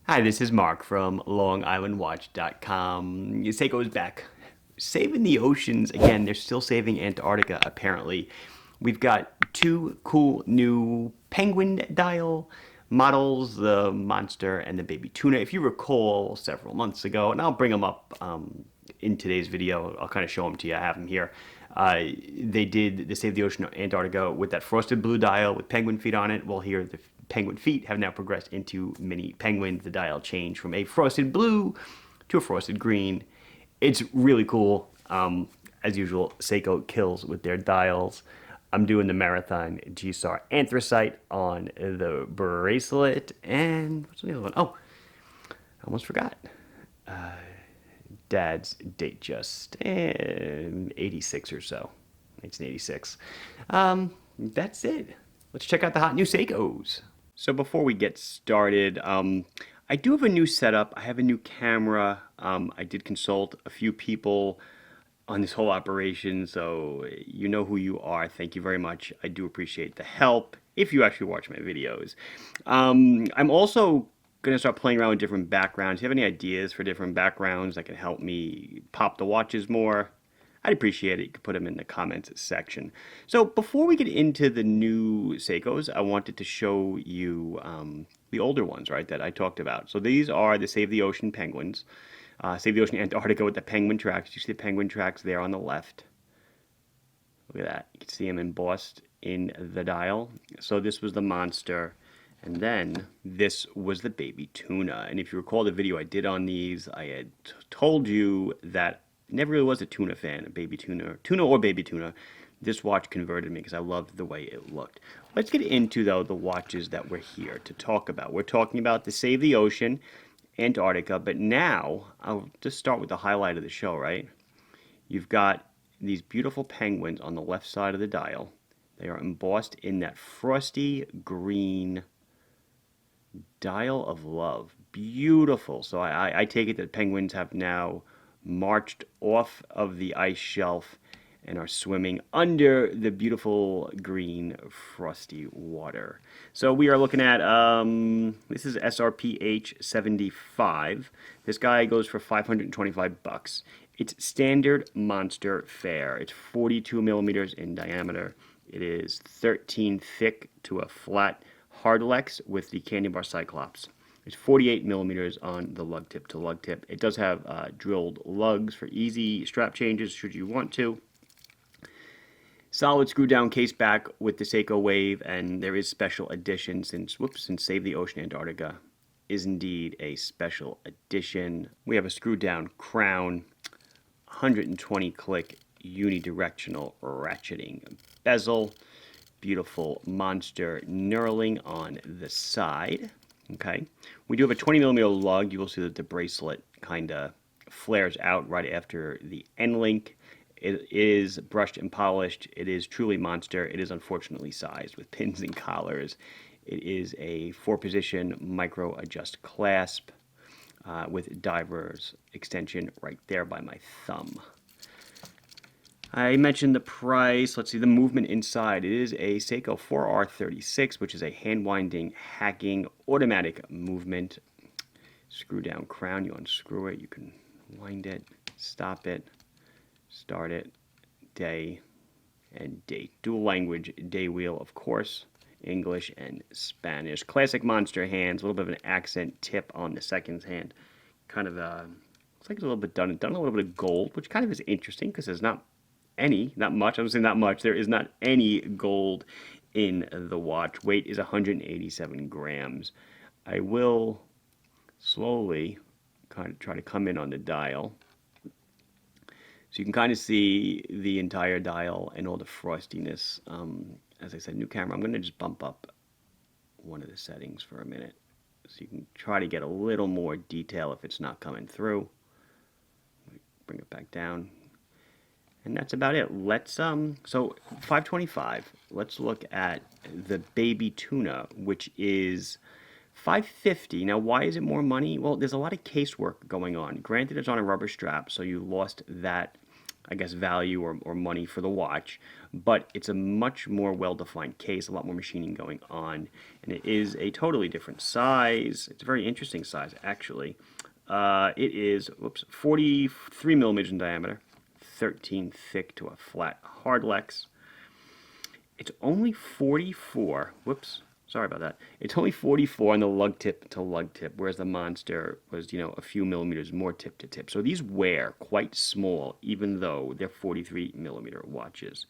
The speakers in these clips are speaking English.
Hi, this is Mark from LongIslandWatch.com. Seiko's back. Saving the oceans again. They're still saving Antarctica, apparently. We've got two cool new penguin dial models, the monster and the baby tuna. If you recall several months ago, and I'll bring them up in today's video, I'll kind of show them to you. I have them here. They did the Save the Ocean Antarctica with that frosted blue dial with penguin feet on it. Well, here the penguin feet have now progressed into mini penguins. The dial changed from a frosted blue to a frosted green. It's really cool. As usual, Seiko kills with their dials. I'm doing the Marathon GSAR Anthracite on the bracelet. And what's the other one? Oh, I almost forgot. Dad's date just 86 or so. 1986. That's it. Let's check out the hot new Seikos. So before we get started, I do have a new setup. I have a new camera. I did consult a few people on this whole operation, so you know who you are. Thank you very much. I do appreciate the help if you actually watch my videos. I'm also going to start playing around with different backgrounds. If you have any ideas for different backgrounds that can help me pop the watches more, I'd appreciate it. You could put them in the comments section. So before we get into the new Seikos, I wanted to show you the older ones, right, that I talked about. So these are the Save the Ocean penguins. Save the Ocean Antarctica with the penguin tracks. You see the penguin tracks there on the left. Look at that. You can see them embossed in the dial. So this was the monster. And then this was the baby tuna. And if you recall the video I did on these, I had told you that I never really was a tuna fan, a baby tuna or baby tuna. This watch converted me because I loved the way it looked. Let's get into, though, the watches that we're here to talk about. We're talking about the Save the Ocean Antarctica, but now I'll just start with the highlight of the show, right? You've got these beautiful penguins on the left side of the dial. They are embossed in that frosty green dial of love. Beautiful. So I take it that penguins have now marched off of the ice shelf and are swimming under the beautiful green frosty water. So we are looking at, this is SRPH75. This guy goes for 525 bucks. It's standard monster fare. It's 42 millimeters in diameter. It is 13 thick to a flat hardlex with the candy bar cyclops. It's 48 millimeters on the lug tip to lug tip. It does have drilled lugs for easy strap changes should you want to. Solid screw down case back with the Seiko Wave, and there is special edition since Save the Ocean Antarctica is indeed a special edition. We have a screw down crown, 120 click unidirectional ratcheting bezel, beautiful monster knurling on the side. Okay, we do have a 20 millimeter lug. You will see that the bracelet kind of flares out right after the end link. It is brushed and polished. It is truly monster. It is unfortunately sized with pins and collars. It is a 4-position micro adjust clasp with diver's extension right there by my thumb. I mentioned the price. Let's see the movement inside. It is a Seiko 4R36, which is a hand-winding, hacking, automatic movement. Screw down crown. You unscrew it. You can wind it, stop it, start it, day and date. Dual language day wheel, of course, English and Spanish. Classic monster hands. A little bit of an accent tip on the second hand. Kind of looks like it's a little bit done a little bit of gold, which kind of is interesting because there's not much. I'm saying not much. There is not any gold in the watch. Weight is 187 grams. I will slowly kind of try to come in on the dial. So you can kind of see the entire dial and all the frostiness. As I said, new camera. I'm going to just bump up one of the settings for a minute so you can try to get a little more detail if it's not coming through. Bring it back down. And that's about it. Let's so 525. Let's look at the baby tuna, which is 550. Now, why is it more money? Well, there's a lot of casework going on. Granted, it's on a rubber strap, so you lost that I guess, value or money for the watch, but it's a much more well-defined case, a lot more machining going on, and it is a totally different size. It's a very interesting size, actually. It is, 43 millimeters in diameter, 13 thick to a flat hard lex. It's only 44, sorry about that. It's only 44 on the lug tip to lug tip, whereas the Monster was, a few millimeters more tip to tip. So these wear quite small, even though they're 43 millimeter watches.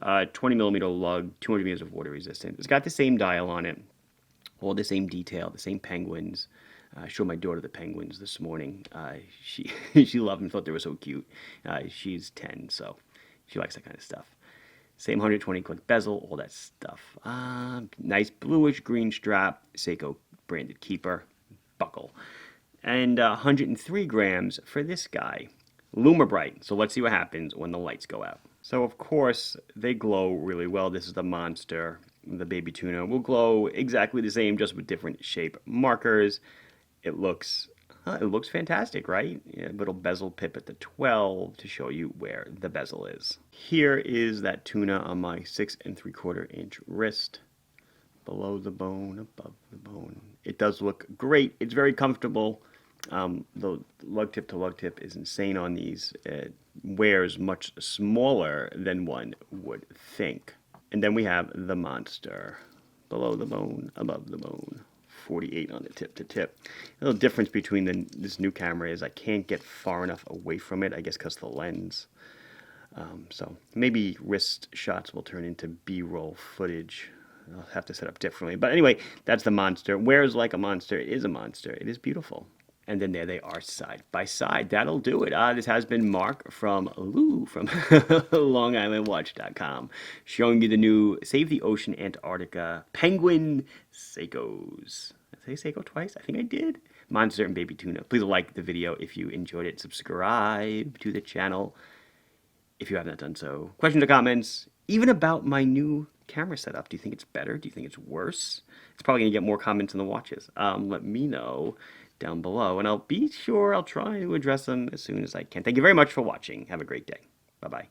20 millimeter lug, 200 meters of water resistance. It's got the same dial on it, all the same detail, the same penguins. I showed my daughter the penguins this morning. She loved them, thought they were so cute. She's 10, so she likes that kind of stuff. Same 120 click bezel, all that stuff. Nice bluish green strap, Seiko branded keeper, buckle. And 103 grams for this guy. Lumibright. So let's see what happens when the lights go out. So of course, they glow really well. This is the Monster. The baby tuna will glow exactly the same, just with different shape markers. It looks fantastic, right? Little bezel pip at the 12 to show you where the bezel is. Here is that tuna on my 6 3/4 inch wrist. Below the bone, above the bone. It does look great. It's very comfortable. The lug tip to lug tip is insane on these. It wears much smaller than one would think. And then we have the Monster. Below the bone, above the bone. 48 on the tip to tip. The little difference between this new camera is I can't get far enough away from it, I guess because of the lens. So maybe wrist shots will turn into B-roll footage. I'll have to set up differently. But anyway, that's the Monster. Wears like a monster. It is a monster. It is beautiful. And then there they are side by side. That'll do it. This has been Mark from LongIslandWatch.com, showing you the new Save the Ocean Antarctica Penguin Seikos. Did I say Seiko twice? I think I did. Monster and baby tuna. Please like the video if you enjoyed it. Subscribe to the channel if you have not done so. Questions or comments, even about my new camera setup. Do you think it's better? Do you think it's worse? It's probably going to get more comments than the watches. Let me know down below, and I'll try to address them as soon as I can. Thank you very much for watching. Have a great day. Bye-bye.